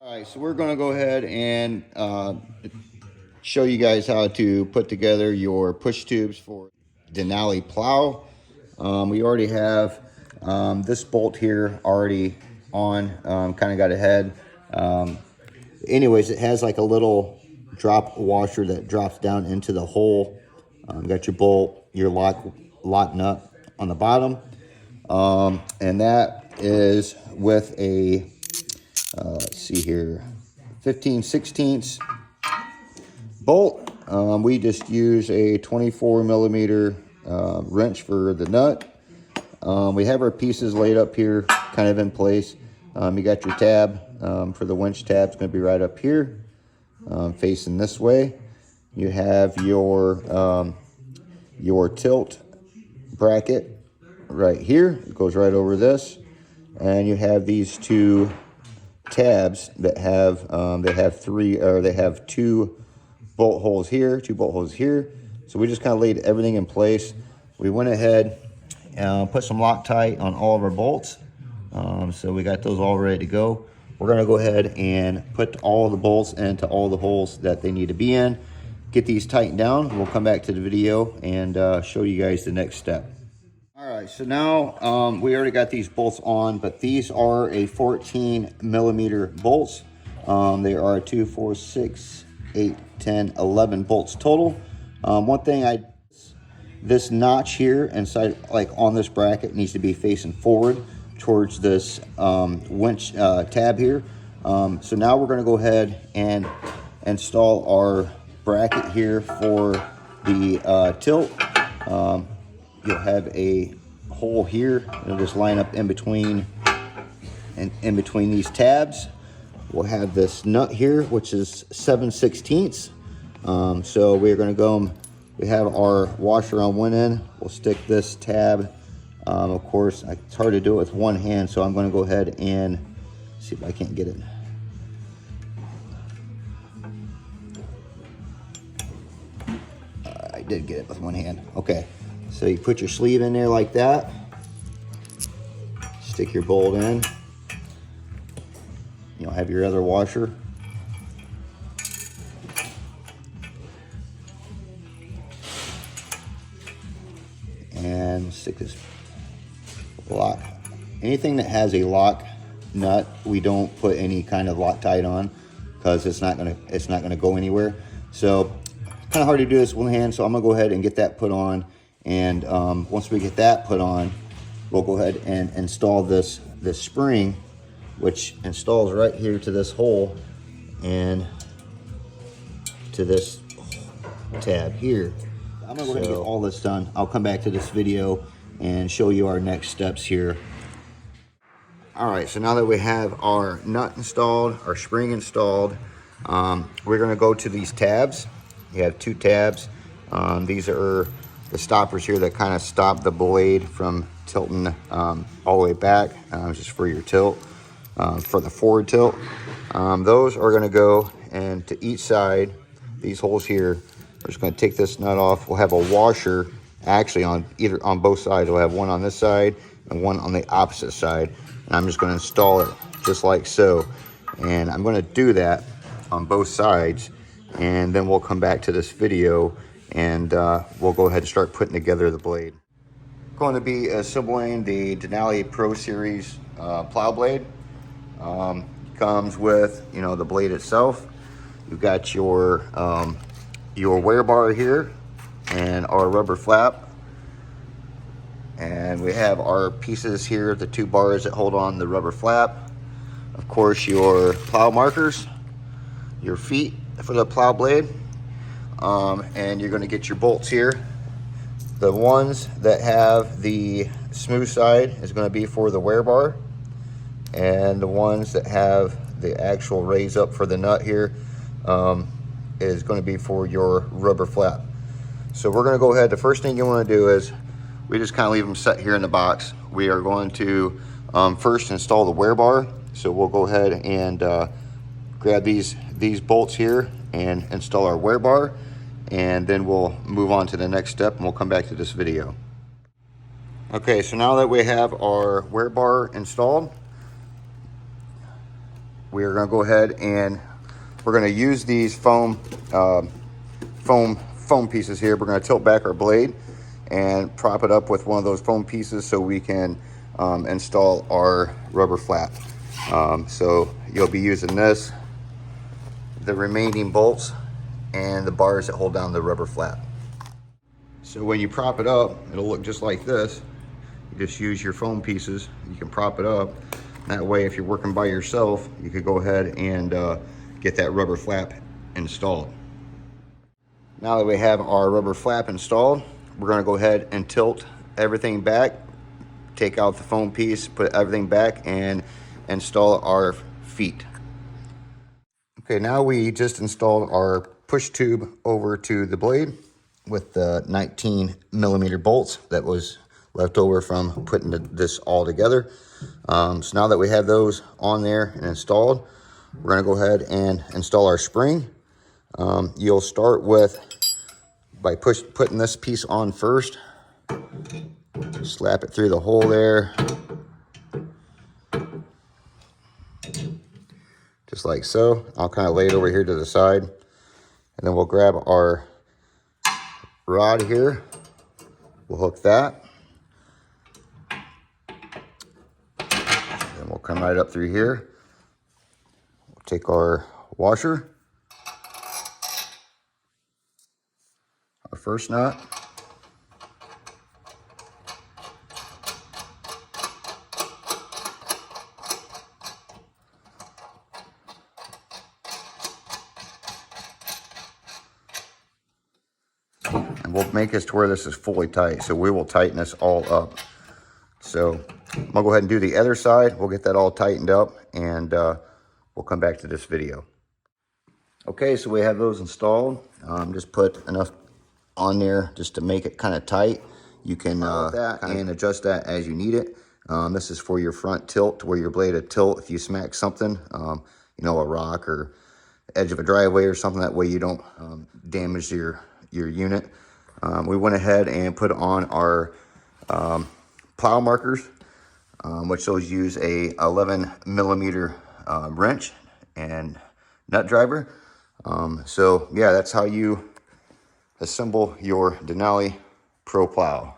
All right, so we're going to go ahead and show you guys how to put together your push tubes for Denali Plow. We already have this bolt here already on, kind of got ahead. Anyways, it has like a little drop washer that drops down into the hole. Got your bolt, your lock nut on the bottom. And that is with a, let's see here, 15/16 bolt. We just use a 24 millimeter wrench for the nut. We have our pieces laid up here, kind of in place. You got your tab for the winch tab. It's going to be right up here, facing this way. You have your tilt bracket right here. It goes right over this, and you have these two tabs that have they have two bolt holes here, two bolt holes here. So we just kind of laid everything in place. We went ahead and put some Loctite on all of our bolts. So we got those all ready to go. We're gonna go ahead and put all the bolts into all the holes that they need to be in. Get these tightened down. We'll come back to the video and show you guys the next step. All right, so now we already got these bolts on, but these are a 14 millimeter bolts. They are 2, 4, 6, 8, 10, 11 bolts total. One thing this notch here inside, like on this bracket, needs to be facing forward towards this winch tab here. So now we're going to go ahead and install our bracket here for the tilt. You'll have a hole here. It'll just line up in between these tabs. We'll have this nut here, which is 7/16. So we're going to go. We have our washer on one end. We'll stick this tab. Of course, it's hard to do it with one hand, so I'm going to go ahead and see if I can't get it. I did get it with one hand. Okay. So you put your sleeve in there like that, stick your bolt in, you'll have your other washer. And stick this lock. Anything that has a lock nut, we don't put any kind of Loctite on because it's not gonna go anywhere. So it's kind of hard to do this with one hand, so I'm gonna go ahead and get that put on. And once we get that put on, we'll go ahead and install this spring, which installs right here to this hole and to this tab here. I'm gonna go ahead and get all this done. I'll come back to this video and show you our next steps here. All right, so now that we have our nut installed, our spring installed, we're gonna go to these tabs. You have two tabs. These are the stoppers here that kind of stop the blade from tilting all the way back, just for your tilt, for the forward tilt. Those are going to go, and to each side, these holes here, we're just going to take this nut off. We'll have a washer actually on both sides. We'll have one on this side and one on the opposite side. And I'm just going to install it just like so. And I'm going to do that on both sides, and then we'll come back to this video and we'll go ahead and start putting together the blade. Going to be assembling the Denali Pro Series plow blade. Comes with, the blade itself. You've got your wear bar here and our rubber flap, and we have our pieces here, the two bars that hold on the rubber flap. Of course, your plow markers, your feet for the plow blade. And you're going to get your bolts here. The ones that have the smooth side is going to be for the wear bar, and the ones that have the actual raise up for the nut here is going to be for your rubber flap. So we're going to go ahead. The first thing you want to do is we just kind of leave them set here in the box. We are going to first install the wear bar. So we'll go ahead and grab these bolts here and install our wear bar, and then we'll move on to the next step and we'll come back to this video. Okay, so now that we have our wear bar installed, we are going to go ahead and we're going to use these foam pieces here. We're going to tilt back our blade and prop it up with one of those foam pieces so we can install our rubber flap. So you'll be using this, the remaining bolts, and the bars that hold down the rubber flap. So when you prop it up, it'll look just like this. You just use your foam pieces, you can prop it up. That way, if you're working by yourself, you could go ahead and get that rubber flap installed. Now that we have our rubber flap installed, we're going to go ahead and tilt everything back, take out the foam piece, put everything back, and install our feet. Okay, now we just installed our push tube over to the blade with the 19mm bolts that was left over from putting this all together. So now that we have those on there and installed, we're going to go ahead and install our spring. You'll start by putting this piece on first. Slap it through the hole there, just like so. I'll kind of lay it over here to the side, and then we'll grab our rod here. We'll hook that. Then we'll come right up through here. We'll take our washer, our first nut, and we'll make this to where this is fully tight. So we will tighten this all up. So I'll go ahead and do the other side. We'll get that all tightened up, and we'll come back to this video. Okay, so we have those installed. Just put enough on there just to make it kind of tight. You can adjust that as you need it. This is for your front tilt, to where your blade will tilt if you smack something, you know, a rock or edge of a driveway or something. That way you don't damage your unit. We went ahead and put on our plow markers, which those use a 11mm wrench and nut driver. So yeah, that's how you assemble your Denali Pro Plow.